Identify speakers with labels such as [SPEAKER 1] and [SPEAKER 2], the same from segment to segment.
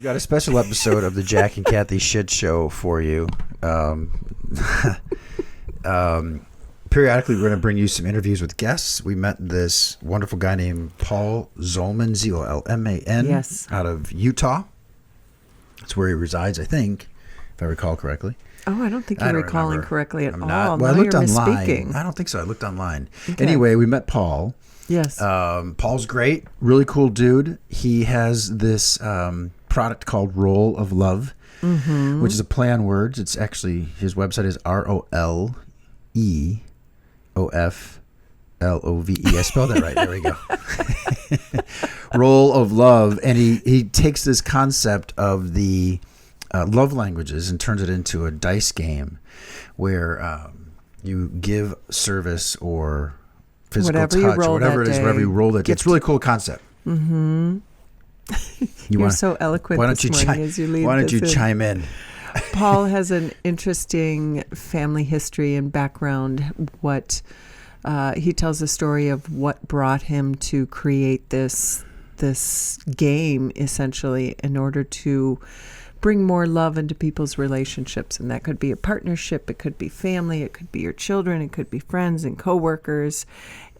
[SPEAKER 1] We got a special episode of the Jack and Kathy Shit Show for you. Periodically, we're going to bring you some interviews with guests. We met this wonderful guy named Paul Zolman, Zolman,
[SPEAKER 2] yes,
[SPEAKER 1] out of Utah. That's where he resides, I think, if I recall correctly.
[SPEAKER 2] Oh, I don't think you're recalling correctly at all.
[SPEAKER 1] Well, I looked online.
[SPEAKER 2] Misspeaking.
[SPEAKER 1] I don't think so. I looked online.
[SPEAKER 2] Okay.
[SPEAKER 1] Anyway, we met Paul.
[SPEAKER 2] Yes.
[SPEAKER 1] Paul's great. Really cool dude. He has this product called Roll of Love, which is a play on words. It's actually, his website is ROLEOFLOVE. I spelled that right. There we go. Roll of Love. And he takes this concept of the love languages and turns it into a dice game where you give service or physical touch, whatever it is, whatever you roll that day. It's a really cool concept.
[SPEAKER 2] Mm-hmm. You're so eloquent this morning as you lead.
[SPEAKER 1] Why don't you chime in?
[SPEAKER 2] Paul has an interesting family history and background. He tells the story of what brought him to create this game, essentially, in order to bring more love into people's relationships. And that could be a partnership, it could be family, it could be your children, it could be friends and coworkers,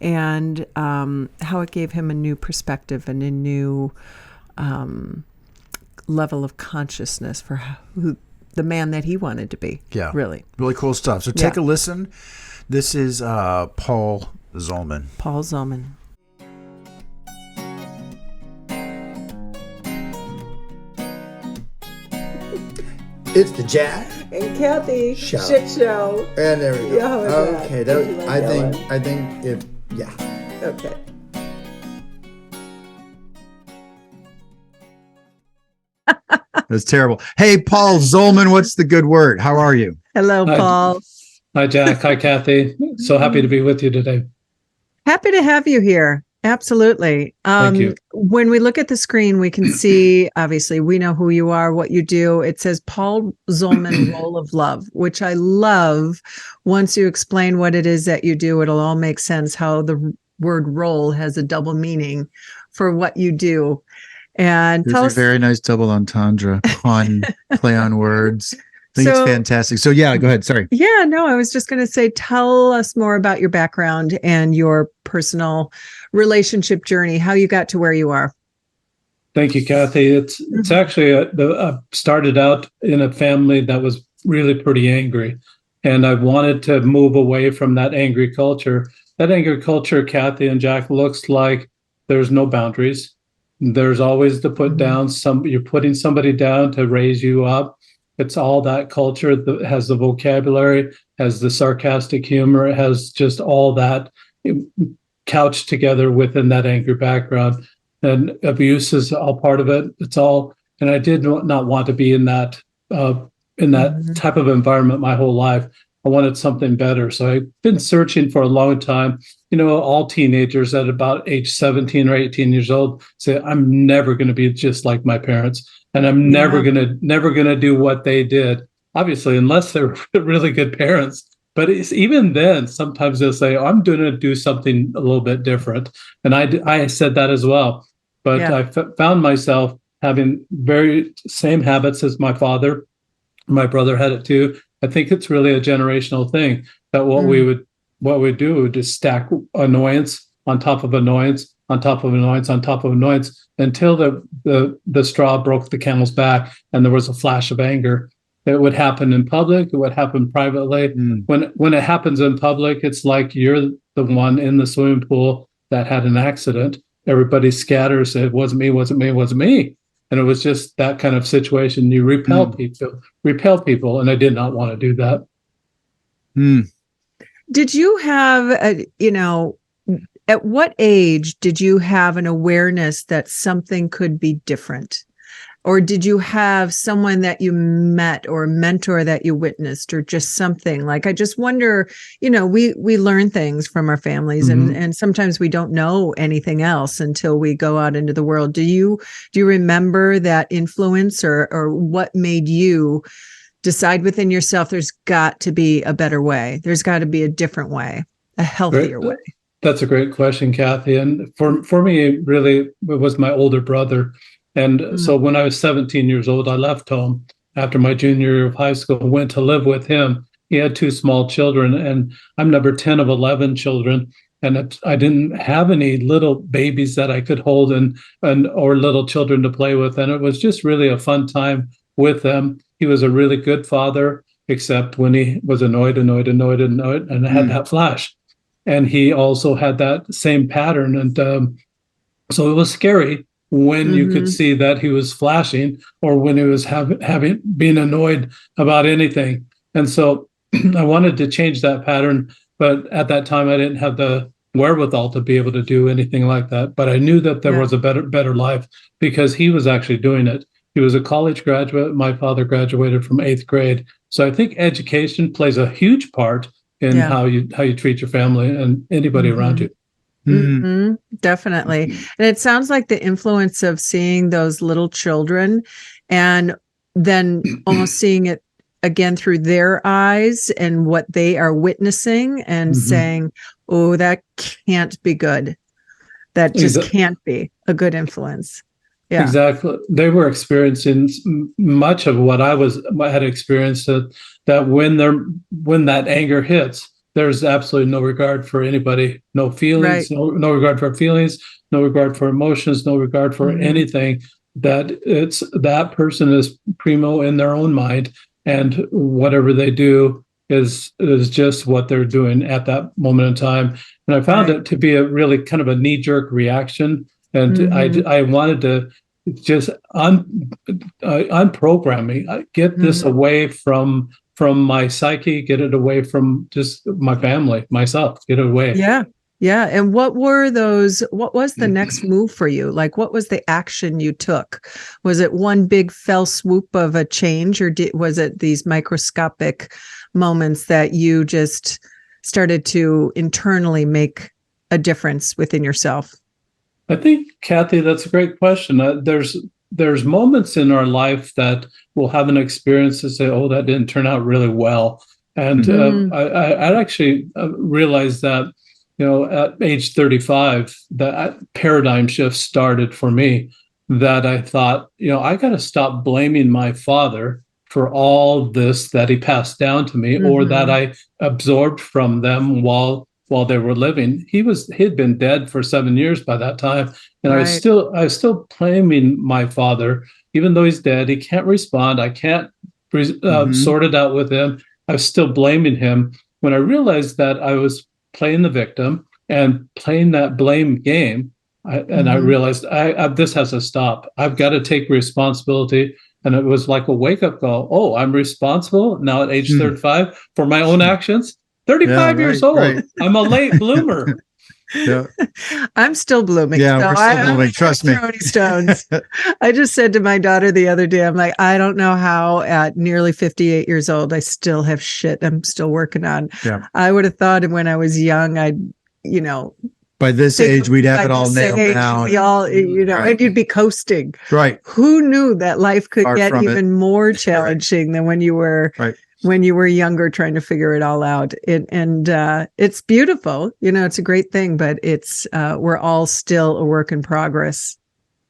[SPEAKER 2] and how it gave him a new perspective and a new level of consciousness for the man that he wanted to be.
[SPEAKER 1] Yeah.
[SPEAKER 2] Really
[SPEAKER 1] cool stuff. So take a listen. This is Paul Zolman.
[SPEAKER 2] Paul Zolman.
[SPEAKER 3] It's the Jack
[SPEAKER 2] and Kathy
[SPEAKER 3] Shit
[SPEAKER 2] Show.
[SPEAKER 3] And there we go.
[SPEAKER 2] Yeah,
[SPEAKER 3] okay, I think if
[SPEAKER 2] Okay.
[SPEAKER 1] That's terrible. Hey, Paul Zolman, what's the good word? How are you?
[SPEAKER 2] Hello, Paul.
[SPEAKER 4] Hi, Jack. Hi, Kathy. So happy to be with you today.
[SPEAKER 2] Happy to have you here. Absolutely.
[SPEAKER 4] Thank you.
[SPEAKER 2] When we look at the screen, we can see, obviously, we know who you are, what you do. It says Paul Zolman Roll of Love, which I love. Once you explain what it is that you do, it'll all make sense how the word roll has a double meaning for what you do. And
[SPEAKER 1] There's a very nice double entendre, pun, play on words. I think it's fantastic. So yeah, go ahead. Sorry.
[SPEAKER 2] Yeah, no, I was just going to say, tell us more about your background and your personal relationship journey, how you got to where you are.
[SPEAKER 4] Thank you, Kathy. It's actually, I started out in a family that was really pretty angry, and I wanted to move away from that angry culture. That angry culture, Kathy and Jack, looks like there's no boundaries. There's always the put down. You're putting somebody down to raise you up. It's all that culture that has the vocabulary, has the sarcastic humor, it has just all that couched together within that angry background. And abuse is all part of it. It's all, and I did not want to be in that type of environment my whole life. I wanted something better. So I've been searching for a long time. You know, all teenagers at about age 17 or 18 years old say, I'm never going to be just like my parents. And I'm never gonna do what they did. Obviously, unless they're really good parents. But even then, sometimes they'll say, "I'm going to do something a little bit different." And I said that as well. But I found myself having very same habits as my father. My brother had it too. I think it's really a generational thing. That what we do would just stack annoyance on top of annoyance on top of annoyance on top of annoyance until the straw broke the camel's back and there was a flash of anger. It would happen in public. It would happen privately. When it happens in public, it's like you're the one in the swimming pool that had an accident. Everybody scatters. It wasn't me, wasn't me, wasn't me. And it was just that kind of situation. You repel people. And I did not want to do that.
[SPEAKER 2] Did you have, at what age did you have an awareness that something could be different? Or did you have someone that you met or a mentor that you witnessed or just something? Like, I just wonder, we learn things from our families and sometimes we don't know anything else until we go out into the world. Do you remember that influence or what made you decide within yourself, there's got to be a better way. There's got to be a different way, a healthier way.
[SPEAKER 4] That's a great question, Kathy. And for me, really, it was my older brother. And so when I was 17 years old, I left home after my junior year of high school, went to live with him. He had two small children, and I'm number 10 of 11 children. And I didn't have any little babies that I could hold and or little children to play with. And it was just really a fun time with them. He was a really good father, except when he was annoyed, and I had that flash. And he also had that same pattern. And so it was scary when you could see that he was flashing, or when he was having being annoyed about anything. And so I wanted to change that pattern, but at that time I didn't have the wherewithal to be able to do anything like that. But I knew that there was a better life, because he was actually doing it. He was a college graduate. My father graduated from 8th grade. So I think education plays a huge part in how you treat your family and anybody around you.
[SPEAKER 2] Definitely. And it sounds like the influence of seeing those little children and then almost seeing it again through their eyes and what they are witnessing and saying, oh, that can't be good. That just can't be a good influence. Yeah,
[SPEAKER 4] exactly. They were experiencing much of what I had experienced, that when that anger hits, there's absolutely no regard for anybody, no feelings, no regard for feelings, no regard for emotions, no regard for anything. That it's that person is primo in their own mind, and whatever they do is just what they're doing at that moment in time. And I found it to be a really kind of a knee-jerk reaction, and I wanted to just unprogram me, get this away from my psyche, get it away from just my family, myself, get it away.
[SPEAKER 2] Yeah. And what was the next move for you? Like, what was the action you took? Was it one big fell swoop of a change, or was it these microscopic moments that you just started to internally make a difference within yourself?
[SPEAKER 4] I think, Kathy, that's a great question. There's moments in our life that we'll have an experience to say, oh, that didn't turn out really well. And I actually realized that, at age 35, that paradigm shift started for me, that I thought, I got to stop blaming my father for all this that he passed down to me, or that I absorbed from them while they were living. He'd been dead for 7 years by that time. And I was still blaming my father, even though he's dead. He can't respond. I can't sort it out with him. I was still blaming him, when I realized that I was playing the victim and playing that blame game. I realized this has to stop. I've got to take responsibility. And it was like a wake-up call. Oh, I'm responsible now at age 35 for my own actions. 35 years old. Right. I'm a late bloomer.
[SPEAKER 1] Yeah.
[SPEAKER 2] I'm still blooming.
[SPEAKER 1] Yeah, we're still blooming. Trust me.
[SPEAKER 2] Stones. I just said to my daughter the other day, I'm like, I don't know how at nearly 58 years old, I still have shit I'm still working on. Yeah. I would have thought when I was young,
[SPEAKER 1] by this age, we'd have it all nailed down.
[SPEAKER 2] We all, and you'd be coasting.
[SPEAKER 1] Right.
[SPEAKER 2] Who knew that life could get even more challenging than when you were younger, trying to figure it all out. It's beautiful. It's a great thing, but it's we're all still a work in progress.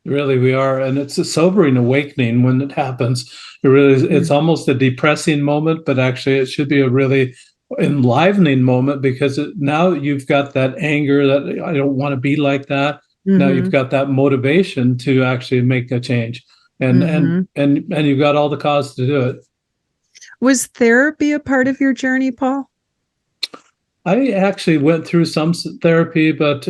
[SPEAKER 4] Really, we are. And it's a sobering awakening when it happens. It really is, it's almost a depressing moment, but actually it should be a really enlivening moment, because now you've got that anger that I don't want to be like that. Now you've got that motivation to actually make a change, and you've got all the cause to do it.
[SPEAKER 2] Was therapy a part of your journey, Paul?
[SPEAKER 4] I actually went through some therapy, but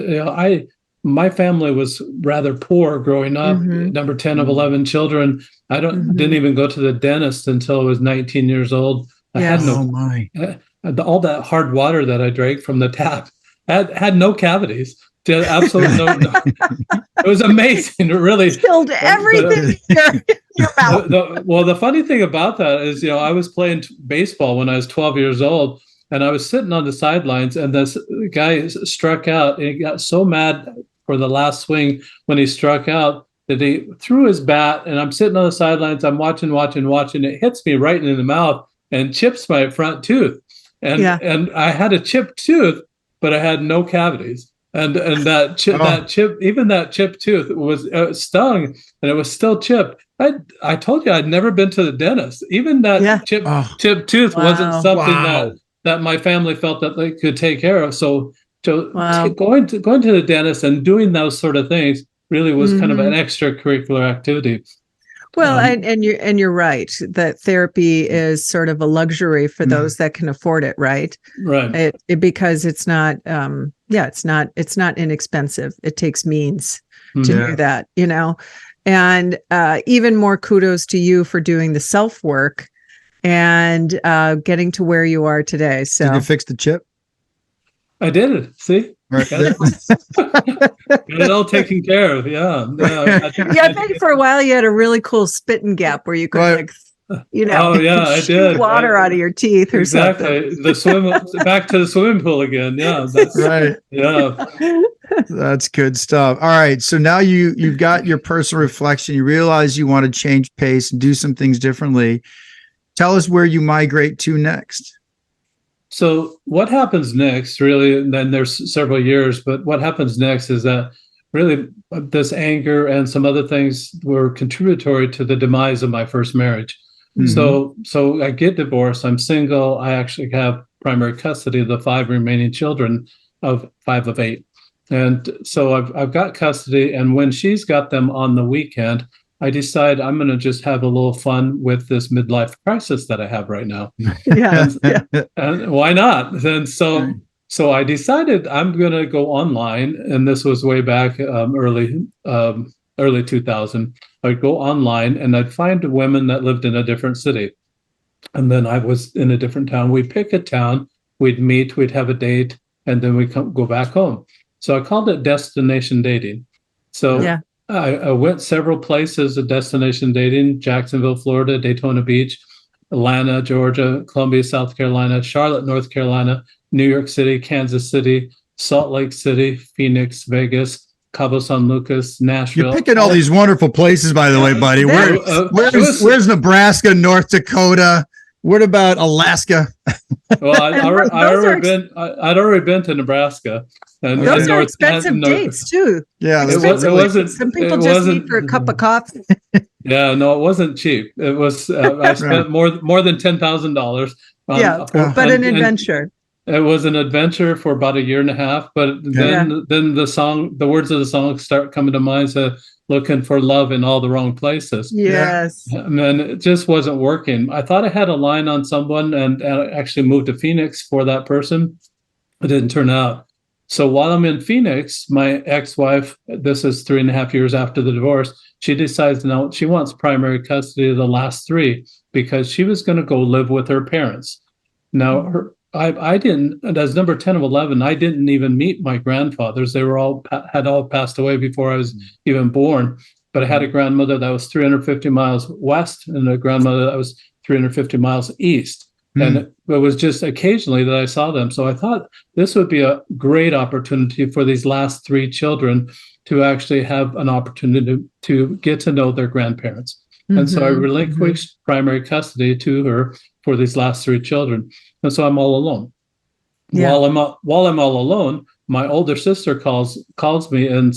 [SPEAKER 4] my family was rather poor growing up. Number 10 of 11 children. I didn't even go to the dentist until I was 19 years old. I had all that hard water that I drank from the tap had no cavities. Absolutely no. It was amazing. It really
[SPEAKER 2] killed everything in your mouth.
[SPEAKER 4] The funny thing about that is, I was playing baseball when I was 12 years old, and I was sitting on the sidelines, and this guy struck out, and he got so mad for the last swing when he struck out that he threw his bat, and I'm sitting on the sidelines. I'm watching. It hits me right in the mouth and chips my front tooth. And I had a chipped tooth, but I had no cavities. And that chip, even that chipped tooth was stung, and it was still chipped. I told you I'd never been to the dentist. Even that chipped tooth wasn't something that my family felt that they could take care of. So going to the dentist and doing those sort of things really was kind of an extracurricular activity.
[SPEAKER 2] Well, and you're right that therapy is sort of a luxury for those that can afford it, right?
[SPEAKER 4] Right.
[SPEAKER 2] Because it's not, it's not inexpensive. It takes means to do that, and even more kudos to you for doing the self work and getting to where you are today. So,
[SPEAKER 3] did you fix the chip?
[SPEAKER 4] I did it. See,
[SPEAKER 3] right.
[SPEAKER 4] Got it all taken care of. Yeah.
[SPEAKER 2] I think for a while you had a really cool spitting gap where you could
[SPEAKER 4] Oh yeah, I
[SPEAKER 2] shoot
[SPEAKER 4] did.
[SPEAKER 2] water out of your teeth or something.
[SPEAKER 4] The back to the swimming pool again. Yeah, that's
[SPEAKER 3] right.
[SPEAKER 4] Yeah,
[SPEAKER 3] that's good stuff. All right, so now you've got your personal reflection. You realize you want to change pace and do some things differently. Tell us where you migrate to next.
[SPEAKER 4] So what happens next, really, and then there's several years, but what happens next is that really this anger and some other things were contributory to the demise of my first marriage. So I get divorced. I'm single. I actually have primary custody of the 5 remaining children of 5 of 8. And so I've got custody. And when she's got them on the weekend, I decide I'm going to just have a little fun with this midlife crisis that I have right now. And why not? And so I decided I'm going to go online. And this was way back early 2000. I'd go online and I'd find women that lived in a different city. And then I was in a different town. We'd pick a town, we'd meet, we'd have a date, and then we'd go back home. So I called it destination dating. So I went several places of destination dating: Jacksonville, Florida, Daytona Beach, Atlanta, Georgia, Columbia, South Carolina, Charlotte, North Carolina, New York City, Kansas City, Salt Lake City, Phoenix, Vegas, Cabo San Lucas, Nashville.
[SPEAKER 3] You're picking all these wonderful places, by the way, buddy. Where's Nebraska, North Dakota? What about Alaska?
[SPEAKER 4] Well, I'd already been to Nebraska. And
[SPEAKER 2] those are expensive dates too.
[SPEAKER 3] Yeah,
[SPEAKER 4] it wasn't.
[SPEAKER 2] Some people just need for a cup of coffee.
[SPEAKER 4] Yeah, no, it wasn't cheap. It was. I spent more than $10,000.
[SPEAKER 2] But an adventure.
[SPEAKER 4] It was an adventure for about a year and a half, but then the words of the song start coming to mind. So looking for love in all the wrong places.
[SPEAKER 2] Yes.
[SPEAKER 4] And then it just wasn't working. I thought I had a line on someone and I actually moved to Phoenix for that person. It didn't turn out. So while I'm in Phoenix, my ex-wife, this is 3.5 years after the divorce, she decides now she wants primary custody of the last 3 because she was going to go live with her parents. Now, I didn't, as number 10 of 11, I didn't even meet my grandfathers. They were had all passed away before I was even born. But I had a grandmother that was 350 miles west and a grandmother that was 350 miles east. And it was just occasionally that I saw them. So I thought this would be a great opportunity for these last 3 children to actually have an opportunity to get to know their grandparents. And so I relinquished primary custody to her for these last 3 children. And so I'm all alone. Yeah. While I'm all alone, my older sister calls me and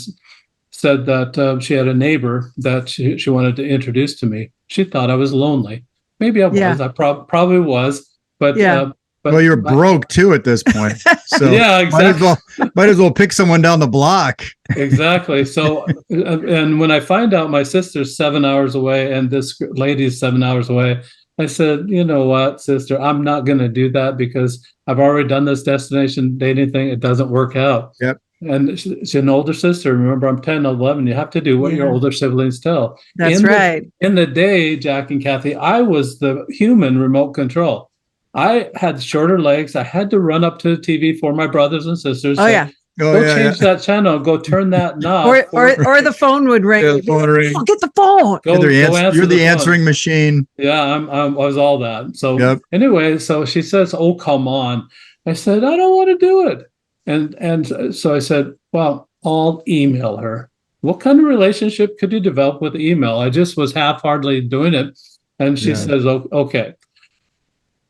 [SPEAKER 4] said that she had a neighbor that she wanted to introduce to me. She thought I was lonely. Maybe I was. Yeah. I probably was. But
[SPEAKER 3] well, you're broke too at this point. So
[SPEAKER 4] yeah, exactly.
[SPEAKER 3] Might as well pick someone down the block.
[SPEAKER 4] Exactly. So, and when I find out my sister's 7 hours away and this lady's 7 hours away, I said, you know what, sister, I'm not going to do that because I've already done this destination dating thing. It doesn't work out.
[SPEAKER 3] Yep.
[SPEAKER 4] And she's an older sister. Remember, I'm 10, 11. You have to do what your older siblings tell.
[SPEAKER 2] That's right.
[SPEAKER 4] In the day, Jack and Kathy, I was the human remote control. I had shorter legs. I had to run up to the TV for my brothers and sisters. Change that channel. Go turn that knob.
[SPEAKER 2] or the phone would ring.
[SPEAKER 3] Yeah, the phone ring.
[SPEAKER 2] Oh, get the phone.
[SPEAKER 3] You're the answering machine.
[SPEAKER 4] Yeah, I was all that. So anyway, so she says, "Oh, come on." I said, "I don't want to do it." And so I said, "Well, I'll email her." What kind of relationship could you develop with email? I just was half-heartedly doing it. And she says, "Okay."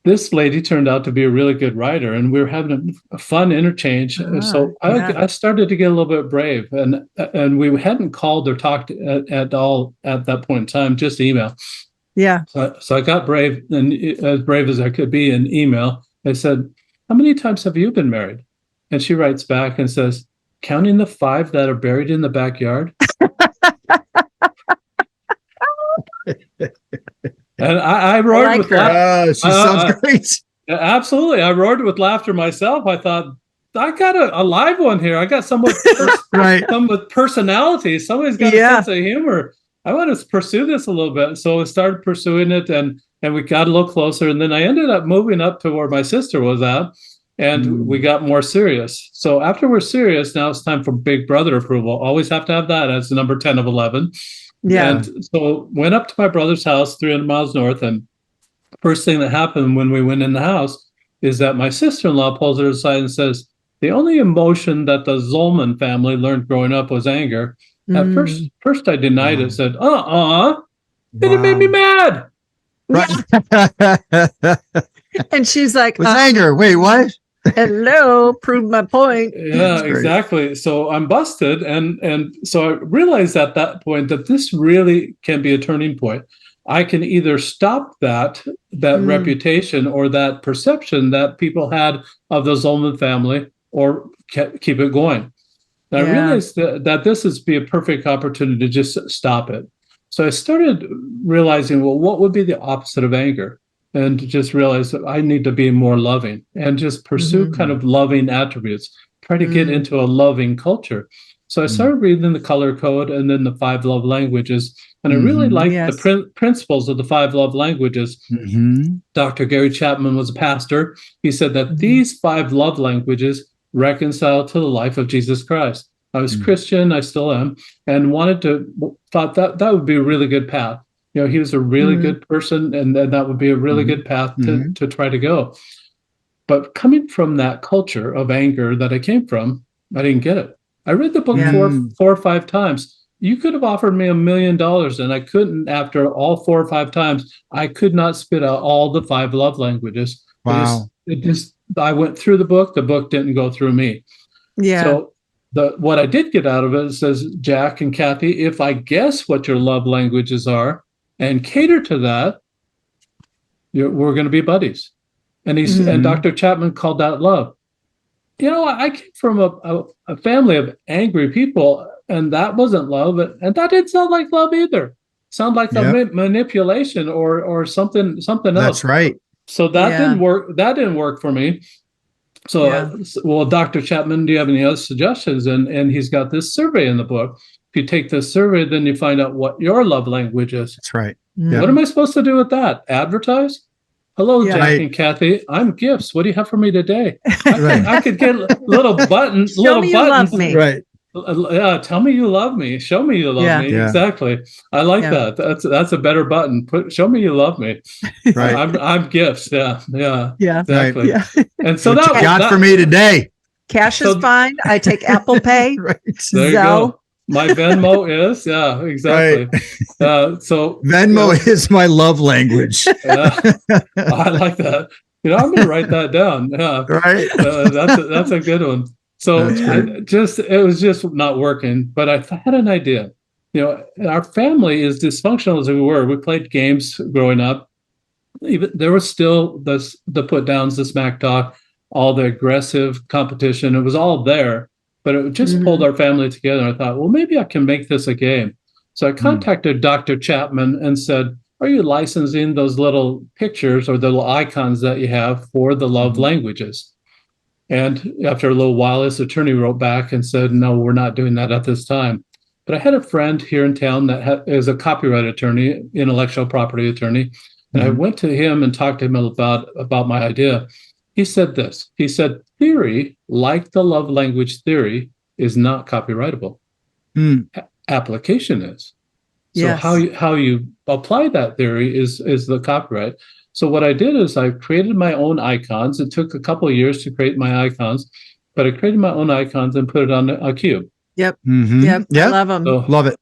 [SPEAKER 4] this lady turned out to be a really good writer, and we were having a fun interchange. So I started to get a little bit brave, and we hadn't called or talked at all at that point in time, just email.
[SPEAKER 2] Yeah.
[SPEAKER 4] So I got brave, and as brave as I could be in email. I said, "How many times have you been married?" And she writes back and says, "Counting the 5 that are buried in the backyard." And I roared
[SPEAKER 2] like
[SPEAKER 4] with
[SPEAKER 2] her.
[SPEAKER 4] laughter.
[SPEAKER 3] She sounds great.
[SPEAKER 4] Absolutely. I roared with laughter myself. I thought, I got a live one here. I got someone
[SPEAKER 3] Right.
[SPEAKER 4] some with personality. Somebody's got a sense of humor. I want to pursue this a little bit. So I started pursuing it, and we got a little closer. And then I ended up moving up to where my sister was at, and we got more serious. So after we're serious, now it's time for big brother approval. Always have to have that as the number 10 of 11.
[SPEAKER 2] Yeah.
[SPEAKER 4] And so went up to my brother's house, 300 miles north. And first thing that happened when we went in the house is that my sister-in-law pulls her aside and says, the only emotion that the Zolman family learned growing up was anger. At first I denied it, said, it made me mad.
[SPEAKER 3] Right.
[SPEAKER 2] And she's like,
[SPEAKER 3] with anger. Wait, what?
[SPEAKER 2] hello, prove my point.
[SPEAKER 4] Yeah, exactly. So I'm busted. And so I realized at that point that this really can be a turning point. I can either stop that reputation or that perception that people had of the Zolman family, or keep it going. And I realized that this is be a perfect opportunity to just stop it. So I started realizing, well, what would be the opposite of anger? And just realize that I need to be more loving and just pursue kind of loving attributes, try to get into a loving culture. So I started reading the color code and then the 5 love languages. And I really liked the principles of the 5 love languages. Dr. Gary Chapman was a pastor. He said that these 5 love languages reconcile to the life of Jesus Christ. I was Christian, I still am, and thought that would be a really good path. You know, he was a really good person, and that would be a really good path to try to go. But coming from that culture of anger that I came from, I didn't get it. I read the book 4 or 5 times. You could have offered me $1 million, and I couldn't. After all 4 or 5 times, I could not spit out all the 5 love languages.
[SPEAKER 3] Wow.
[SPEAKER 4] I went through the book didn't go through me.
[SPEAKER 2] Yeah.
[SPEAKER 4] So what I did get out of it says, Jack and Kathy, if I guess what your love languages are and cater to that, we're going to be buddies. And and Dr. Chapman called that love. You know, I came from a family of angry people, and that wasn't love, and that didn't sound like love either. It sounded like a manipulation or something else.
[SPEAKER 3] That's right.
[SPEAKER 4] So that didn't work. That didn't work for me. So, well, Dr. Chapman, do you have any other suggestions? And he's got this survey in the book. If you take this survey, then you find out what your love language is.
[SPEAKER 3] That's right.
[SPEAKER 4] What am I supposed to do with that? Advertise? Hello, Jack and Kathy. I'm Gifts. What do you have for me today? I could get little buttons.
[SPEAKER 2] Show me you love me.
[SPEAKER 3] Right.
[SPEAKER 4] Tell me you love me. Show me you love me.
[SPEAKER 3] Yeah.
[SPEAKER 4] Exactly. I like that. That's a better button. Show me you love me.
[SPEAKER 3] Right.
[SPEAKER 4] I'm Gifts. Yeah. Exactly.
[SPEAKER 2] Yeah.
[SPEAKER 4] And so
[SPEAKER 3] what you got for me today.
[SPEAKER 2] Cash is fine. I take Apple Pay.
[SPEAKER 3] Right.
[SPEAKER 4] There you go. My Venmo is exactly.
[SPEAKER 3] Right.
[SPEAKER 4] So
[SPEAKER 3] Venmo is my love language.
[SPEAKER 4] I like that. I'm going to write that down. Yeah.
[SPEAKER 3] Right.
[SPEAKER 4] That's a good one. So it was just not working, but I had an idea. Our family is dysfunctional as we were. We played games growing up. Even there was still the put downs, the smack talk, all the aggressive competition. It was all there, but it just pulled our family together. I thought, well, maybe I can make this a game. So I contacted Dr. Chapman and said, are you licensing those little pictures or the little icons that you have for the love languages? And after a little while, his attorney wrote back and said, no, we're not doing that at this time. But I had a friend here in town that is a copyright attorney, intellectual property attorney. And I went to him and talked to him about my idea. He said this. He said, theory, like the love language theory, is not copyrightable. Application is. So how you apply that theory is the copyright. So what I did is I created my own icons. It took a couple of years to create my icons, but I created my own icons and put it on a cube.
[SPEAKER 2] Yep.
[SPEAKER 3] Yep.
[SPEAKER 2] I love them.
[SPEAKER 4] So,
[SPEAKER 3] love it.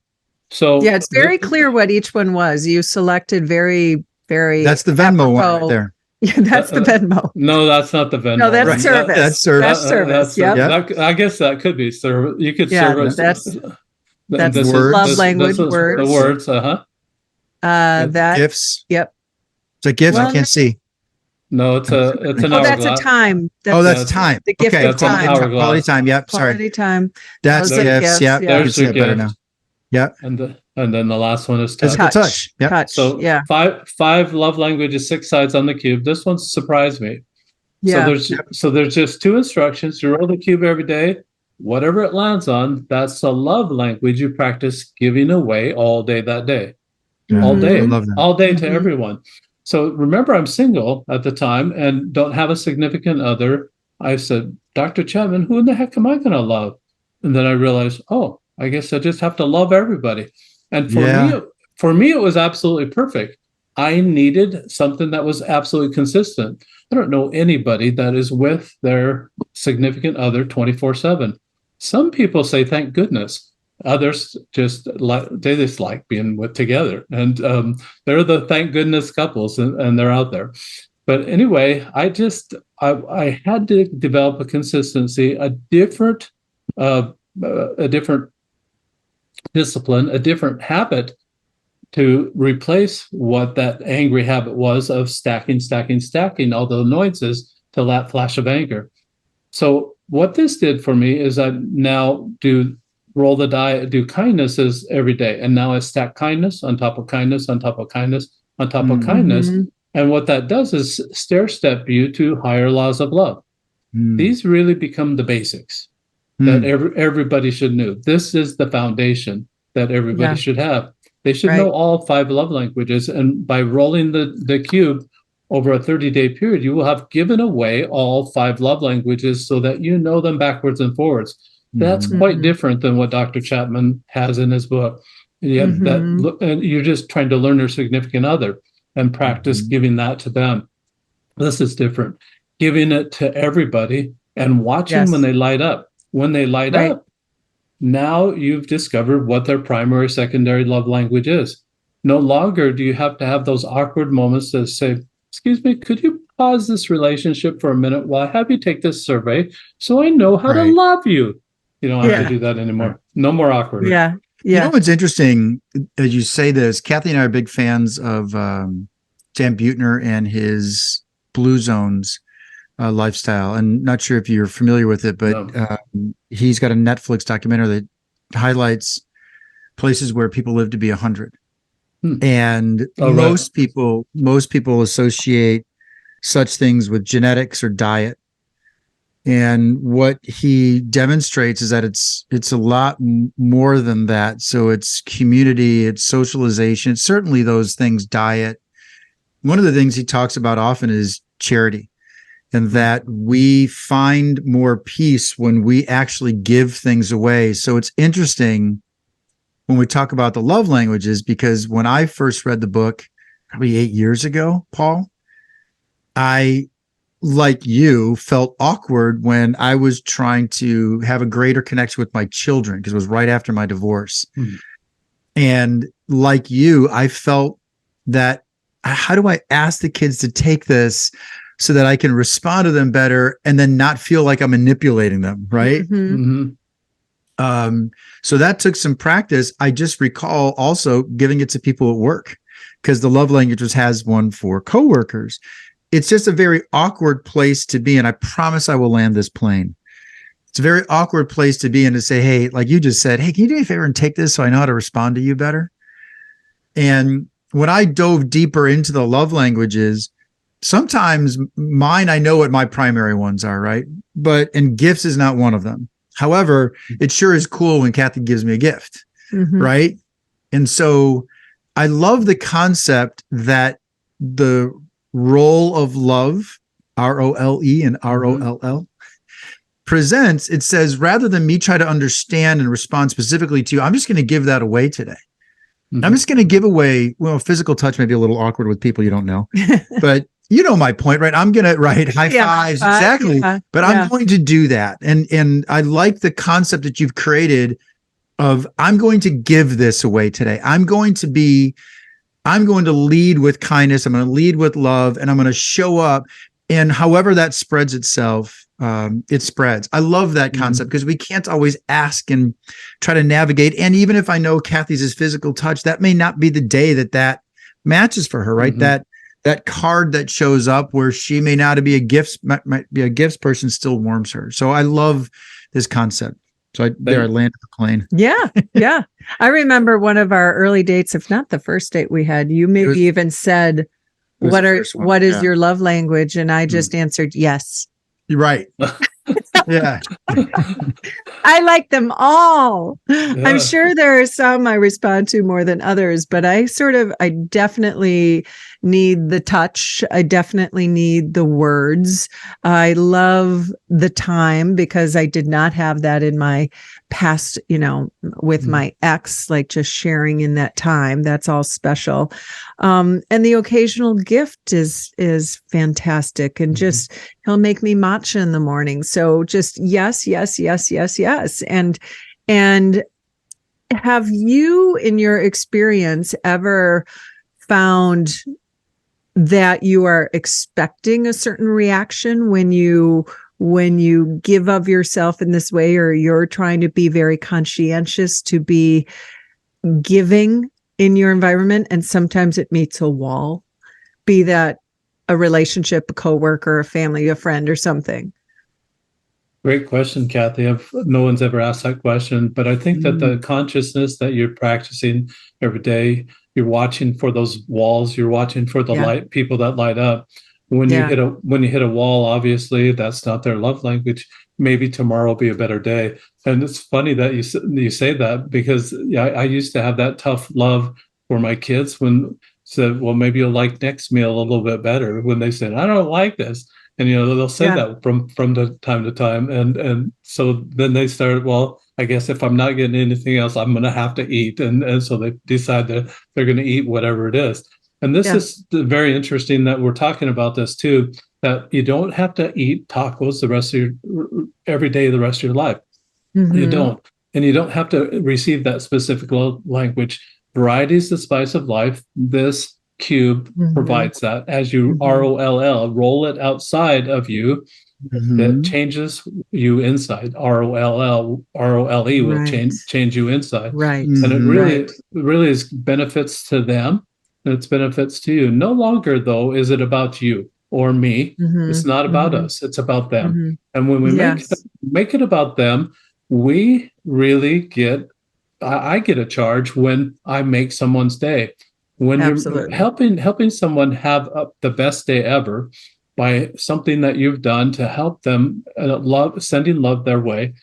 [SPEAKER 4] So
[SPEAKER 2] it's very clear what each one was. You selected very, very.
[SPEAKER 3] That's the Venmo one right there.
[SPEAKER 2] Yeah, that's the Venmo.
[SPEAKER 4] No, that's not the Venmo.
[SPEAKER 2] No, that's
[SPEAKER 3] Right.
[SPEAKER 2] service.
[SPEAKER 3] That's service.
[SPEAKER 2] That's service. Yep.
[SPEAKER 4] I guess that could be service. You could
[SPEAKER 2] Yeah,
[SPEAKER 4] service.
[SPEAKER 2] that's
[SPEAKER 3] words.
[SPEAKER 2] love language,
[SPEAKER 4] this is
[SPEAKER 2] words.
[SPEAKER 4] the words.
[SPEAKER 2] That.
[SPEAKER 3] Gifts.
[SPEAKER 2] Yep.
[SPEAKER 3] It's like gifts.
[SPEAKER 2] Well,
[SPEAKER 3] I can't see.
[SPEAKER 4] No, it's an
[SPEAKER 2] Oh, that's a
[SPEAKER 4] hourglass.
[SPEAKER 2] time.
[SPEAKER 3] That's time.
[SPEAKER 2] The gift
[SPEAKER 3] Okay,
[SPEAKER 2] of
[SPEAKER 4] that's an
[SPEAKER 2] time.
[SPEAKER 4] hourglass.
[SPEAKER 3] Quality time. Yep. Sorry.
[SPEAKER 2] Quality time.
[SPEAKER 3] That's
[SPEAKER 2] Those are
[SPEAKER 3] gifts. Yep.
[SPEAKER 2] yeah.
[SPEAKER 4] There's your
[SPEAKER 3] better
[SPEAKER 4] gift.
[SPEAKER 3] now. Yep.
[SPEAKER 4] And then the last one is touch.
[SPEAKER 3] Physical touch. Yep.
[SPEAKER 2] Touch.
[SPEAKER 4] So
[SPEAKER 2] yeah.
[SPEAKER 4] five love languages, 6 sides on the cube. This one surprised me.
[SPEAKER 2] Yeah.
[SPEAKER 4] So there's just 2 instructions. You roll the cube every day. Whatever it lands on, that's a love language you practice giving away all day that day.
[SPEAKER 3] Yeah.
[SPEAKER 4] All day.
[SPEAKER 3] I love that.
[SPEAKER 4] All day to
[SPEAKER 2] Mhm.
[SPEAKER 4] everyone. So remember, I'm single at the time and don't have a significant other. I said, Dr. Chapman, who in the heck am I going to love? And then I realized, oh, I guess I just have to love everybody. And for me, it was absolutely perfect. I needed something that was absolutely consistent. I don't know anybody that is with their significant other 24/7. Some people say, thank goodness. Others just like being together, and they're the thank goodness couples, and they're out there. But anyway, I had to develop a consistency, a different discipline, a different habit to replace what that angry habit was of stacking all the annoyances till that flash of anger. So what this did for me is I now roll the die, do kindnesses every day. And now I stack kindness on top of kindness, on top of kindness, on top of kindness. And what that does is stair step you to higher laws of love. These really become the basics that everybody should know. This is the foundation that everybody should have. They should know all 5 love languages. And by rolling the cube over a 30-day period, you will have given away all 5 love languages so that you know them backwards and forwards. That's quite different than what Dr. Chapman has in his book. And you're just trying to learn your significant other and practice giving that to them. This is different. Giving it to everybody and watching when they light up. When they light up, now you've discovered what their primary, secondary love language is. No longer do you have to have those awkward moments that say, excuse me, could you pause this relationship for a minute while I have you take this survey so I know how to love you? You don't have to do that anymore. No more awkward.
[SPEAKER 2] Yeah.
[SPEAKER 3] You know what's interesting as you say this, Kathy and I are big fans of Dan Buettner and his Blue Zones lifestyle. And not sure if you're familiar with it, but he's got a Netflix documentary that highlights places where people live to be 100. And most people associate such things with genetics or diet. And what he demonstrates is that it's a lot more than that. So it's community, it's socialization, it's certainly those things, diet. One of the things he talks about often is charity, and that we find more peace when we actually give things away. So it's interesting when we talk about the love languages, because when I first read the book, probably 8 years ago, Paul, I, like you, felt awkward when I was trying to have a greater connection with my children, because it was right after my divorce. And like you, I felt that, how do I ask the kids to take this so that I can respond to them better and then not feel like I'm manipulating them, right? So that took some practice. I just recall also giving it to people at work, because the love languages has one for coworkers. It's just a very awkward place to be. And I promise I will land this plane. It's a very awkward place to be in, to say, hey, like you just said, hey, can you do me a favor and take this so I know how to respond to you better? And when I dove deeper into the love languages, sometimes mine, I know what my primary ones are, right? And gifts is not one of them. However, it sure is cool when Kathy gives me a gift, right? And so I love the concept that the role of love, ROLE and ROLL, presents. It says, rather than me try to understand and respond specifically to you, I'm just going to give that away today. I'm just going to give away, well, physical touch may be a little awkward with people you don't know, but you know my point, right? I'm going to high fives, exactly. But I'm going to do that. And I like the concept that you've created of, I'm going to give this away today. I'm going to be I'm going to lead with kindness. I'm going to lead with love, and I'm going to show up. And however that spreads itself, it spreads. I love that concept because we can't always ask and try to navigate. And even if I know Kathy's is physical touch, that may not be the day that matches for her, right? That card that shows up where she may not be might be a gifts person still warms her. So I love this concept. So I landed the plane.
[SPEAKER 2] Yeah. Yeah. I remember one of our early dates, if not the first date we had, you maybe even said, what is your love language? And I just answered yes.
[SPEAKER 3] You're right. Yeah.
[SPEAKER 2] I like them all.
[SPEAKER 4] Yeah.
[SPEAKER 2] I'm sure there are some I respond to more than others, but I definitely need the touch. I definitely need the words. I love the time because I did not have that in my past, with my ex, like just sharing in that time. That's all special. And the occasional gift is fantastic. And just, he'll make me matcha in the morning. So just yes, yes, yes, yes, yes. And have you, in your experience, ever found that you are expecting a certain reaction when you give of yourself in this way, or you're trying to be very conscientious to be giving in your environment, and sometimes it meets a wall, be that a relationship, a coworker, a family, a friend, or something?
[SPEAKER 4] Great question, Kathy. No one's ever asked that question, but I think that the consciousness that you're practicing every day, you're watching for those walls, you're watching for the light, people that light up. When you hit a wall, obviously that's not their love language. Maybe tomorrow will be a better day. And it's funny that you say that, because I used to have that tough love for my kids when said, well, maybe you'll like next meal a little bit better. When they said, I don't like this. And, they'll say that from the time to time. And so then they started, well, I guess if I'm not getting anything else, I'm going to have to eat. And so they decide that they're going to eat whatever it is. And this is very interesting that we're talking about this too, that you don't have to eat tacos every day, the rest of your life. You don't. And you don't have to receive that specific love language. Variety is the spice of life. This cube provides that. As you roll it outside of you, that changes you inside. ROLE will change you inside.
[SPEAKER 2] Right.
[SPEAKER 4] And it really is benefits to them, and it's benefits to you. No longer, though, is it about you or me. It's not about us. It's about them. And when we make it about them, we really I get a charge when I make someone's day. When you're helping someone have the best day ever by something that you've done to help them, sending love their way,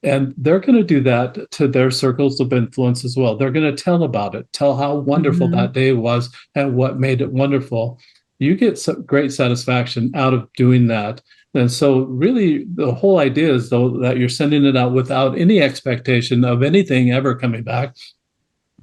[SPEAKER 4] and they're going to do that to their circles of influence as well. They're going to tell about it, tell how wonderful that day was and what made it wonderful. You get some great satisfaction out of doing that. And so really the whole idea is, though, that you're sending it out without any expectation of anything ever coming back.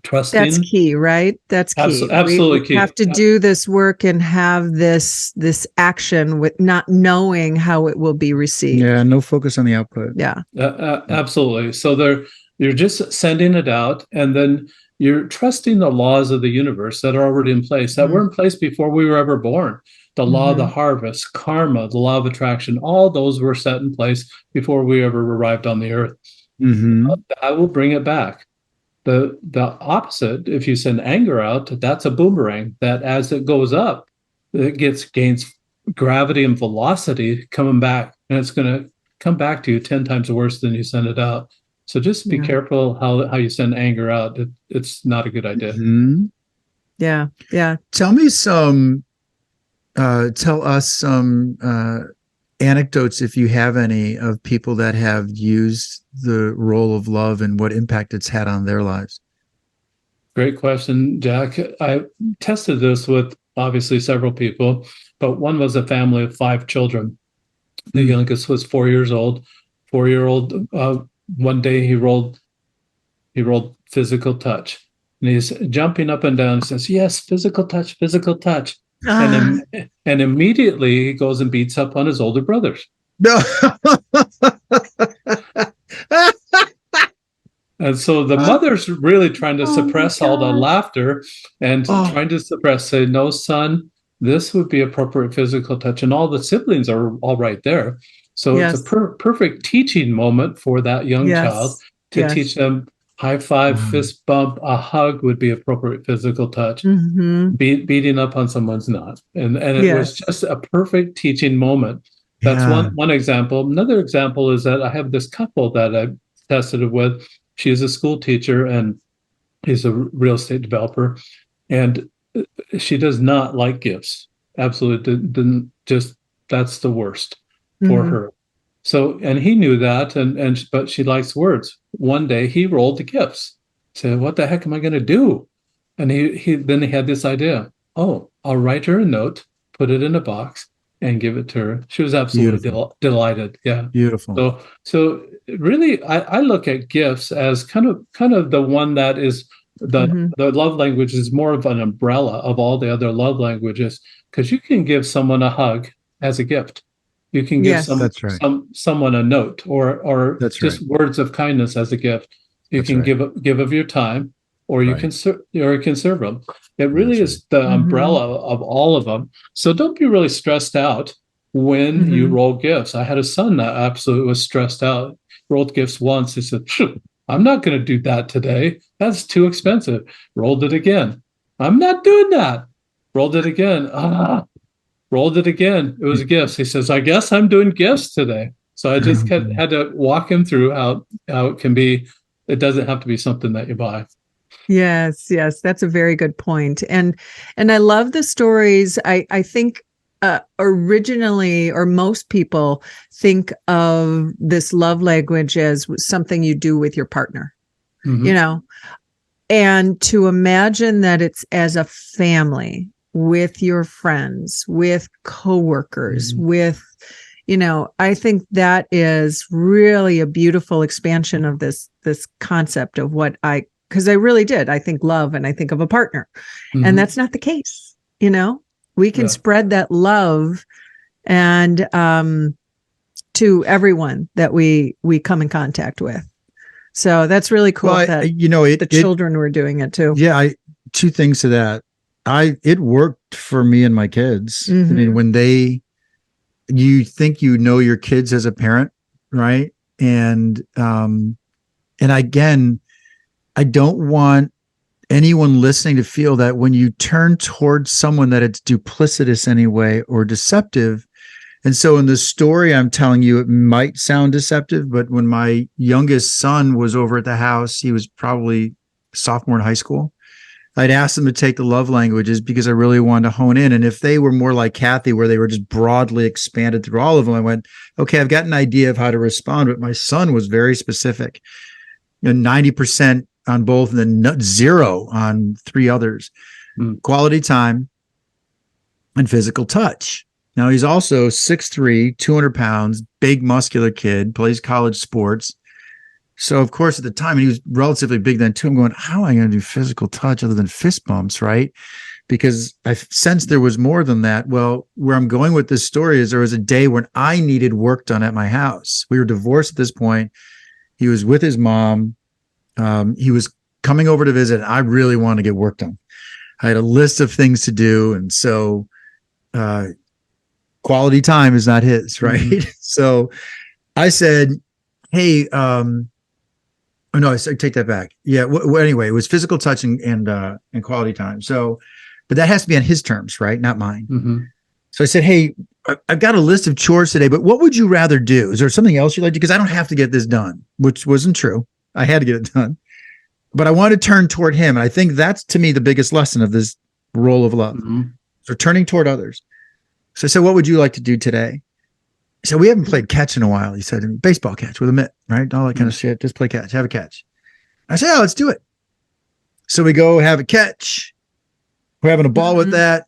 [SPEAKER 4] Trusting.
[SPEAKER 2] That's key, right? That's key.
[SPEAKER 4] Absolutely
[SPEAKER 2] we
[SPEAKER 4] key.
[SPEAKER 2] Have to do this work and have this action with not knowing how it will be received.
[SPEAKER 3] Yeah, no focus on the output.
[SPEAKER 2] Yeah.
[SPEAKER 4] Absolutely. So you're just sending it out, and then you're trusting the laws of the universe that are already in place, that were in place before we were ever born. The law of the harvest, karma, the law of attraction, all those were set in place before we ever arrived on the earth. I will bring it back. The opposite, if you send anger out, that's a boomerang that as it goes up, it gains gravity and velocity coming back, and it's going to come back to you 10 times worse than you send it out. So just be careful how you send anger out. It's not a good idea.
[SPEAKER 2] Yeah.
[SPEAKER 3] Tell us some anecdotes, if you have any, of people that have used the role of love and what impact it's had on their lives.
[SPEAKER 4] Great question, Jack. I tested this with obviously several people, but one was a family of 5 children. The youngest was 4 years old. 4-year-old, one day he rolled physical touch, and he's jumping up and down and says, yes, physical touch, physical touch. And immediately he goes and beats up on his older brothers.
[SPEAKER 3] No.
[SPEAKER 4] And so the mother's really trying to
[SPEAKER 2] Oh my
[SPEAKER 4] suppress all the
[SPEAKER 2] gosh.
[SPEAKER 4] laughter and
[SPEAKER 3] Oh.
[SPEAKER 4] trying to suppress, say, no, son, this would be appropriate physical touch. And all the siblings are all right there. So it's a
[SPEAKER 2] Yes.
[SPEAKER 4] perfect teaching moment for that young child
[SPEAKER 2] Yes.
[SPEAKER 4] to
[SPEAKER 2] Yes.
[SPEAKER 4] teach them high five,
[SPEAKER 3] Wow.
[SPEAKER 4] fist bump, a hug would be appropriate physical touch.
[SPEAKER 2] Mm-hmm.
[SPEAKER 4] Beating up on someone's not. And it was
[SPEAKER 2] Yes.
[SPEAKER 4] just a perfect teaching moment. That's
[SPEAKER 3] Yeah.
[SPEAKER 4] one example. Another example is that I have this couple that I tested it with. She's a school teacher and he's a real estate developer. And she does not like gifts. Absolutely didn't just, that's the worst for
[SPEAKER 2] Mhm.
[SPEAKER 4] her. So, and he knew that, but she likes words. One day he rolled the gifts. Said, "What the heck am I going to do?" And then he had this idea. Oh, I'll write her a note, put it in a box, and give it to her. She was absolutely delighted. Yeah.
[SPEAKER 3] Beautiful.
[SPEAKER 4] So really, I look at gifts as kind of the one that is
[SPEAKER 2] Mhm.
[SPEAKER 4] the love language is more of an umbrella of all the other love languages, because you can give someone a hug as a gift. You can give
[SPEAKER 2] Yes.
[SPEAKER 3] That's right.
[SPEAKER 4] someone a note or
[SPEAKER 3] That's
[SPEAKER 4] just
[SPEAKER 3] right.
[SPEAKER 4] words of kindness as a gift. You
[SPEAKER 3] That's
[SPEAKER 4] can
[SPEAKER 3] right.
[SPEAKER 4] give of your time, or you
[SPEAKER 3] Right.
[SPEAKER 4] can serve them. It really
[SPEAKER 3] That's
[SPEAKER 4] is the
[SPEAKER 2] Mhm.
[SPEAKER 4] umbrella of all of them. So don't be really stressed out when you
[SPEAKER 2] Mhm.
[SPEAKER 4] roll gifts. I had a son that absolutely was stressed out. Rolled gifts once. He said, "Phew, I'm not going to do that today. That's too expensive." Rolled it again. "I'm not doing that." Rolled it again. Rolled it again. It was gifts. He says, "I guess I'm doing gifts today." So I just had to walk him through how it can be. It doesn't have to be something that you buy.
[SPEAKER 2] Yes, yes, that's a very good point. And I love the stories. I think originally, or most people think of this love language as something you do with your partner,
[SPEAKER 4] Mhm.
[SPEAKER 2] you know, and to imagine that it's as a family with your friends, with coworkers, with, I think that is really a beautiful expansion of this concept of because I really did. I think love and I think of a partner. And
[SPEAKER 4] Mhm.
[SPEAKER 2] that's not the case. We can
[SPEAKER 4] Yeah.
[SPEAKER 2] spread that love and to everyone that we come in contact with. So that's really cool
[SPEAKER 3] Well,
[SPEAKER 2] that the children were doing it too.
[SPEAKER 3] Yeah, two things to that. It worked for me and my kids. I mean, when you think you know your kids as a parent, right? And again, I don't want anyone listening to feel that when you turn towards someone that it's duplicitous anyway or deceptive. And so in the story I'm telling you, it might sound deceptive, but when my youngest son was over at the house, he was probably sophomore in high school. I'd asked them to take the love languages because I really wanted to hone in. And if they were more like Kathy, where they were just broadly expanded through all of them, I went, okay, I've got an idea of how to respond. But my son was very specific, 90% on both and then 0 on 3 others. Quality time and physical touch. Now he's also 6'3", 200 pounds, big muscular kid, plays college sports. So of course at the time, and he was relatively big then too, I'm going, how am I going to do physical touch other than fist bumps, right? Because I sensed there was more than that. Well, where I'm going with this story is there was a day when I needed work done at my house. We were divorced at this point. He was with his mom. He was coming over to visit. And I really wanted to get work done. I had a list of things to do. And so quality time is not his, right? Mm-hmm. So I said, hey, oh no, I take that back. Yeah. Anyway, it was physical touch and quality time. So, but that has to be on his terms, right? Not mine.
[SPEAKER 4] Mm-hmm.
[SPEAKER 3] So I said, hey, I've got a list of chores today, but what would you rather do? Is there something else you'd like to do? Because I don't have to get this done, which wasn't true. I had to get it done, but I want to turn toward him. And I think that's, to me, the biggest lesson of this role of love. Mm-hmm. So turning toward others. So I said, what would you like to do today? He said, we haven't played catch in a while. He said, baseball catch with a mitt, right? All that kind of shit. Just play catch, have a catch. I said, oh, let's do it. So we go have a catch. We're having a ball with that.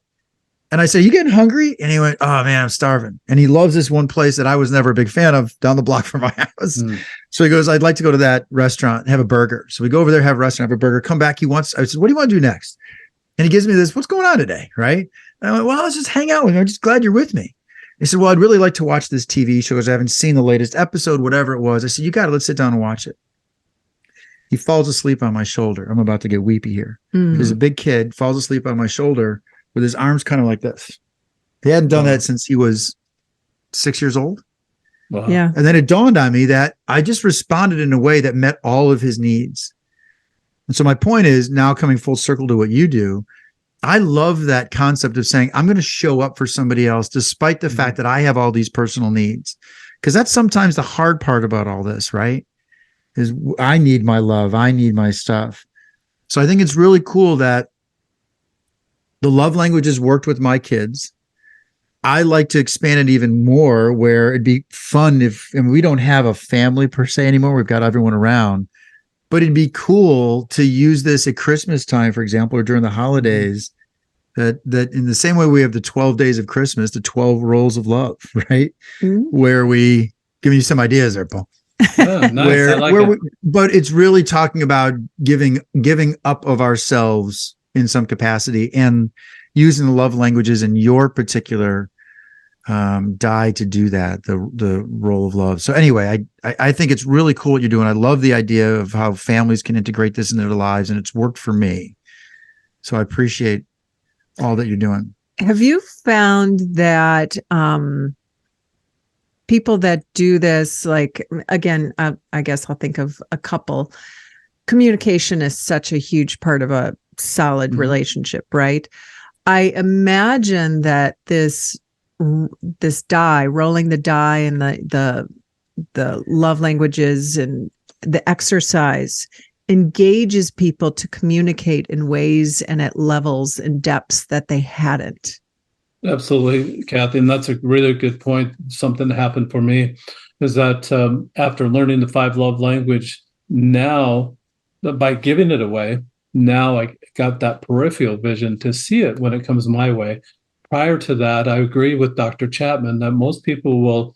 [SPEAKER 3] And I said, you getting hungry? And he went, oh man, I'm starving. And he loves this one place that I was never a big fan of down the block from my house. So he goes, I'd like to go to that restaurant and have a burger. So we go over there, have a restaurant, have a burger, come back. I said, what do you want to do next? And he gives me this, what's going on today? Right. And I went, well, let's just hang out with you. I'm just glad you're with me. He said, well, I'd really like to watch this TV show because I haven't seen the latest episode, whatever it was. I said, you got it. Let's sit down and watch it. He falls asleep on my shoulder. I'm about to get weepy here.
[SPEAKER 2] Mm.
[SPEAKER 3] There's a big kid falls asleep on my shoulder with his arms kind of like this. He hadn't done that since he was 6 years old.
[SPEAKER 4] Wow.
[SPEAKER 2] Yeah.
[SPEAKER 3] And then it dawned on me that I just responded in a way that met all of his needs. And so my point is, now coming full circle to what you do, I love that concept of saying, I'm going to show up for somebody else, despite the fact that I have all these personal needs. Because that's sometimes the hard part about all this, right? Is I need my love. I need my stuff. So I think it's really cool that the love languages worked with my kids. I like to expand it even more, where it'd be fun if, and we don't have a family per se anymore. We've got everyone around, but it'd be cool to use this at Christmas time, for example, or during the holidays, that in the same way we have the 12 days of Christmas, the 12 roles of love, right?
[SPEAKER 2] Mm.
[SPEAKER 3] Where we give you some ideas there, Paul.
[SPEAKER 4] Yeah, nice. I like it.
[SPEAKER 3] But it's really talking about giving up of ourselves in some capacity and using the love languages in your particular die to do that, the role of love. So anyway, I think it's really cool what you're doing. I love the idea of how families can integrate this in their lives, and it's worked for me. So I appreciate all that you're doing.
[SPEAKER 2] Have you found that people that do this, like, again, I guess I'll think of a couple, communication is such a huge part of a solid relationship, right? I imagine that this die, rolling the die, and the love languages and the exercise engages people to communicate in ways and at levels and depths that they hadn't.
[SPEAKER 4] Absolutely, Kathy. And that's a really good point. Something that happened for me is that after learning the 5 love language, now by giving it away, now I got that peripheral vision to see it when it comes my way. Prior to that, I agree with Dr. Chapman that most people will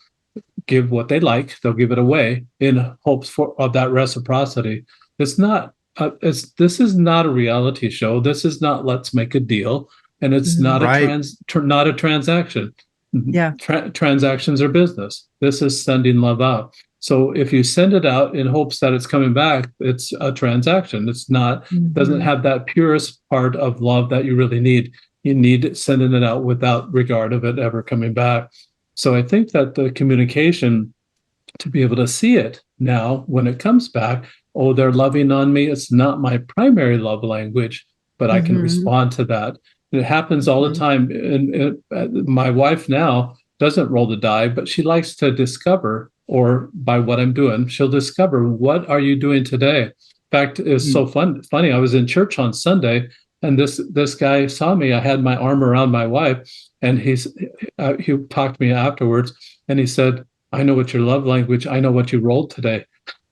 [SPEAKER 4] give what they like. They'll give it away in hopes of that reciprocity. It's not. This is not a reality show. This is not Let's Make a Deal, and it's not not a transaction.
[SPEAKER 2] Yeah,
[SPEAKER 4] transactions are business. This is sending love out. So if you send it out in hopes that it's coming back, it's a transaction. It's not, doesn't have that purest part of love that you really need. You need sending it out without regard of it ever coming back. So I think that the communication, to be able to see it now when it comes back, oh, they're loving on me. It's not my primary love language, but I can respond to that. And it happens all the time. And my wife now doesn't roll the die, but she likes to discover, or by what I'm doing, she'll discover, what are you doing today? In fact, it's so funny. I was in church on Sunday, and this guy saw me. I had my arm around my wife, and he talked to me afterwards, and he said, I know what your love language. I know what you rolled today.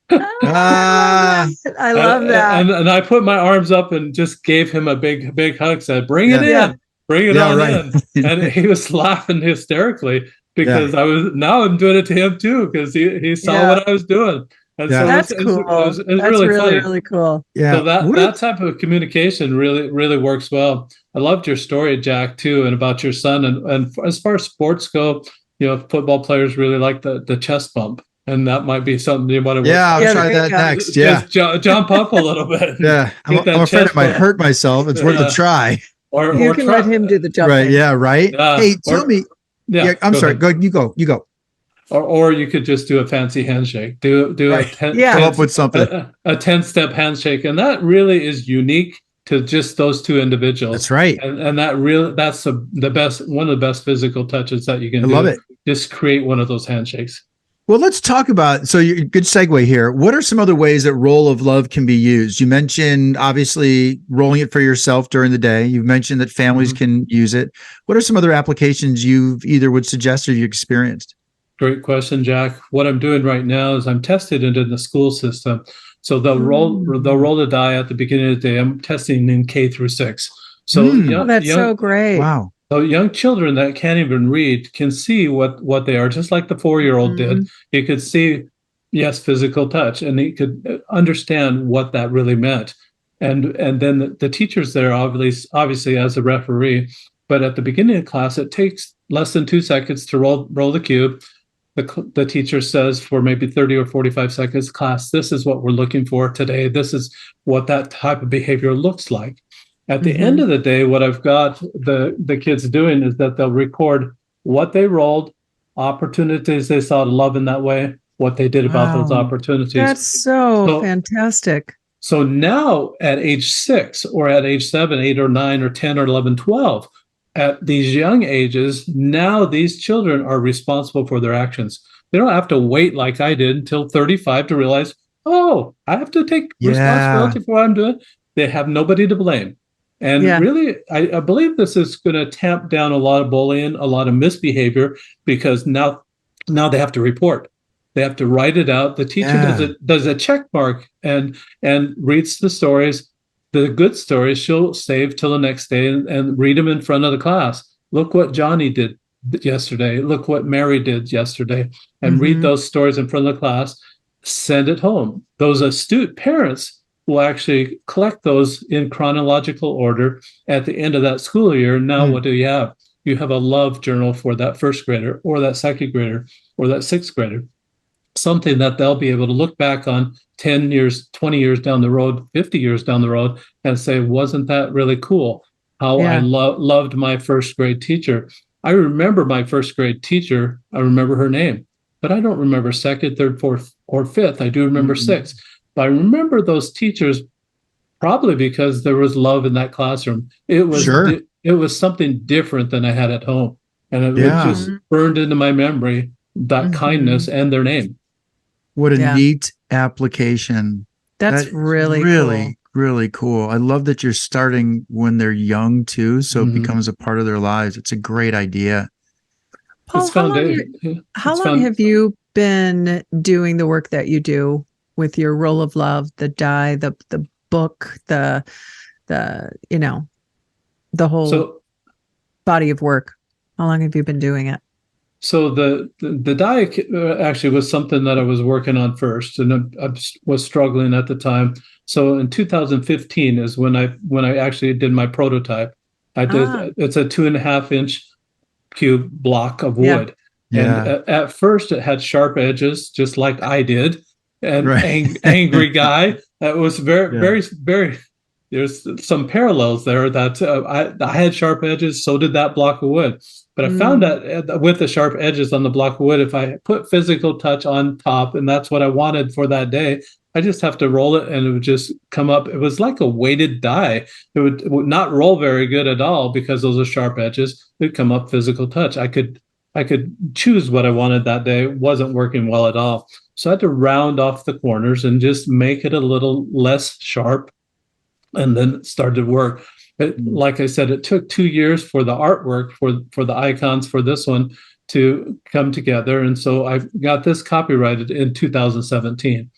[SPEAKER 2] I love that.
[SPEAKER 4] And I put my arms up and just gave him a big hug, said, bring it in, bring it on in. And he was laughing hysterically because I'm doing it to him too, because he saw what I was doing. And so
[SPEAKER 2] that's cool.
[SPEAKER 4] It's really funny.
[SPEAKER 2] Really cool.
[SPEAKER 3] Yeah.
[SPEAKER 4] So that type of communication really works well. I loved your story, Jack, too, and about your son. And as far as sports go, football players really like the chest bump. And that might be something you want to work.
[SPEAKER 3] Yeah, I'll try that next. Yeah.
[SPEAKER 4] Just jump up a little bit.
[SPEAKER 3] Yeah. I'm afraid it might hurt myself. It's worth a try.
[SPEAKER 2] Or you can let him do the jumping.
[SPEAKER 3] Right. Yeah. Right. Hey, tell me. Yeah. I'm sorry. Go. You go.
[SPEAKER 4] Or you could just do a fancy handshake. Do
[SPEAKER 3] come up with something.
[SPEAKER 4] A 10-step handshake, and that really is unique to just those two individuals.
[SPEAKER 3] That's right.
[SPEAKER 4] And that's the best, one of the best physical touches that you can do.
[SPEAKER 3] I love it.
[SPEAKER 4] Just create one of those handshakes.
[SPEAKER 3] Well, let's talk about, good segue here. What are some other ways that role of love can be used? You mentioned, obviously, rolling it for yourself during the day. You've mentioned that families can use it. What are some other applications you've either would suggest or you experienced?
[SPEAKER 4] Great question, Jack. What I'm doing right now is I'm testing it in the school system. So they'll roll the die at the beginning of the day. I'm testing in K through 6. So
[SPEAKER 2] that's so great.
[SPEAKER 3] Wow.
[SPEAKER 4] So young children that can't even read can see what they are, just like the 4-year-old did. He could see, yes, physical touch, and he could understand what that really meant. And then the teachers there, obviously as a referee, but at the beginning of class, it takes less than 2 seconds to roll the cube. the teacher says for maybe 30 or 45 seconds, class, this is what we're looking for today. This is what that type of behavior looks like. At the end of the day, what I've got the kids doing is that they'll record what they rolled, opportunities they saw to love in that way, what they did about those
[SPEAKER 3] Wow.
[SPEAKER 4] opportunities.
[SPEAKER 2] That's so fantastic.
[SPEAKER 4] So now at age 6 or at age 7, 8 or 9 or 10 or 11, 12, at these young ages, now these children are responsible for their actions. They don't have to wait like I did until 35 to realize, oh, I have to take responsibility for what I'm doing. They have nobody to blame. And really, I believe this is going to tamp down a lot of bullying, a lot of misbehavior, because now they have to report. They have to write it out. The teacher does a check mark and reads the stories. The good stories she'll save till the next day and read them in front of the class. Look what Johnny did yesterday. Look what Mary did yesterday. And read those stories in front of the class. Send it home. Those astute parents will actually collect those in chronological order at the end of that school year. Now, what do you have? You have a love journal for that first grader or that second grader or that sixth grader. Something that they'll be able to look back on 10 years, 20 years down the road, 50 years down the road and say, wasn't that really cool? How I loved my first grade teacher. I remember my first grade teacher. I remember her name, but I don't remember second, third, fourth, or fifth. I do remember sixth. But I remember those teachers probably because there was love in that classroom. It was it was something different than I had at home. And it just burned into my memory, that kindness and their name.
[SPEAKER 3] What a neat application.
[SPEAKER 2] That's
[SPEAKER 3] really cool. I love that you're starting when they're young too, so it becomes a part of their lives. It's a great idea.
[SPEAKER 2] Paul, how long have you been doing the work that you do with your Roll of Love, the die, the book, the whole body of work? How long have you been doing it?
[SPEAKER 4] So the diet actually was something that I was working on first, and I was struggling at the time. So in 2015 is when I actually did my prototype. I did it's a 2.5-inch cube block of wood, and at first it had sharp edges, just like I did, and angry guy. That was very. There's some parallels there that I had sharp edges. So did that block of wood. But I found that with the sharp edges on the block of wood, if I put physical touch on top, and that's what I wanted for that day, I just have to roll it and it would just come up. It was like a weighted die. It would not roll very good at all because those are sharp edges. It would come up physical touch. I could choose what I wanted that day. It wasn't working well at all. So I had to round off the corners and just make it a little less sharp. And then it started to work. Like I said, it took 2 years for the artwork, for the icons for this one to come together. And so I got this copyrighted in 2017.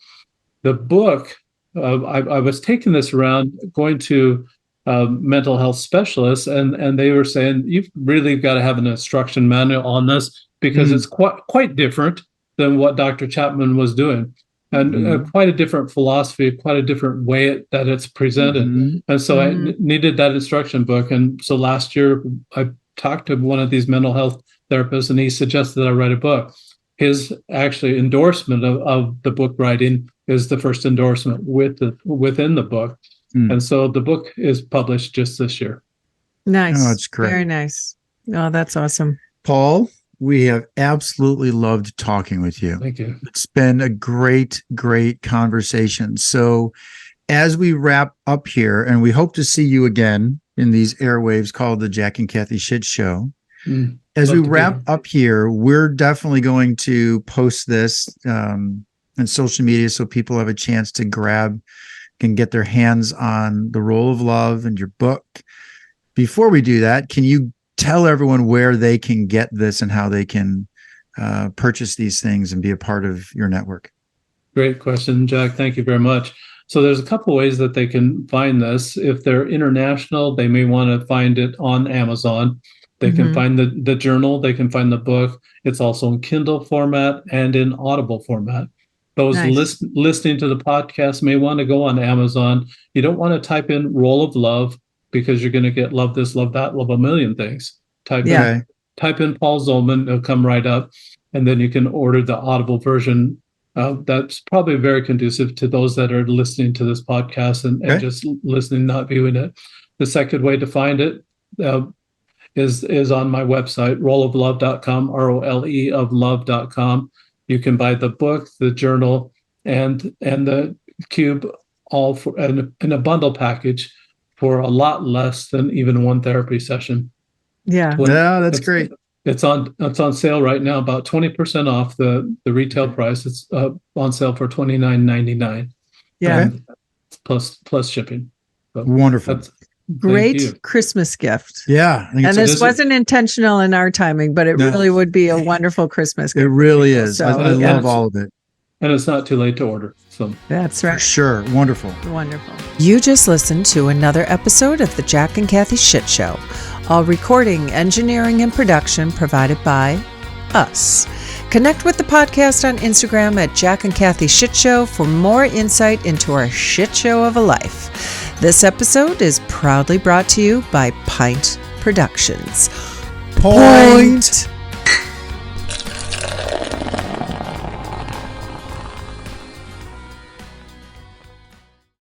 [SPEAKER 4] The book, I was taking this around, going to mental health specialists, and they were saying, you've really got to have an instruction manual on this because it's quite different than what Dr. Chapman was doing. And quite a different philosophy, quite a different way that it's presented. And so I needed that instruction book. And so last year, I talked to one of these mental health therapists, and he suggested that I write a book. His actually endorsement of the book writing is the first endorsement within the book. And so the book is published just this year.
[SPEAKER 2] Nice.
[SPEAKER 3] Oh, it's great.
[SPEAKER 2] Very nice. Oh, that's awesome.
[SPEAKER 3] Paul, we have absolutely loved talking with you.
[SPEAKER 4] Thank you.
[SPEAKER 3] It's been a great conversation. So as we wrap up here, and we hope to see you again in these airwaves called the Jack and Kathy Shit Show. As we wrap up here, we're definitely going to post this on social media so people have a chance to can get their hands on the Roll of Love and your book. Before we do that, can you tell everyone where they can get this and how they can purchase these things and be a part of your network?
[SPEAKER 4] Great question, Jack. Thank you very much. So there's a couple ways that they can find this. If they're international, they may want to find it on Amazon. They can find the journal. They can find the book. It's also in Kindle format and in Audible format. Those listening to the podcast may want to go on Amazon. You don't want to type in Roll of Love, because you're going to get love this, love that, love a million things. Type in Paul Zolman, it'll come right up. and then you can order the Audible version. That's probably very conducive to those that are listening to this podcast and just listening, not viewing it. The second way to find it is on my website, roleoflove.com, ROLE of love.com. You can buy the book, the journal, and the cube all for in a bundle package for a lot less than even one therapy session.
[SPEAKER 2] Yeah.
[SPEAKER 3] That's great.
[SPEAKER 4] It's on sale right now, about 20% off the retail price. It's on sale for $29.99.
[SPEAKER 2] Yeah.
[SPEAKER 4] Plus shipping. So
[SPEAKER 3] Wonderful.
[SPEAKER 2] Great Christmas gift.
[SPEAKER 3] Yeah.
[SPEAKER 2] And this wasn't intentional in our timing, but it really would be a wonderful Christmas gift.
[SPEAKER 3] It really is.
[SPEAKER 2] So,
[SPEAKER 3] I love all of it.
[SPEAKER 4] And it's not too late to order. So
[SPEAKER 2] that's right.
[SPEAKER 3] For sure. Wonderful.
[SPEAKER 2] Wonderful. You just listened to another episode of the Jack and Kathy Shit Show. All recording, engineering, and production provided by us. Connect with the podcast on Instagram at Jack and Kathy Shit Show for more insight into our shit show of a life. This episode is proudly brought to you by Pint Productions.
[SPEAKER 3] Point.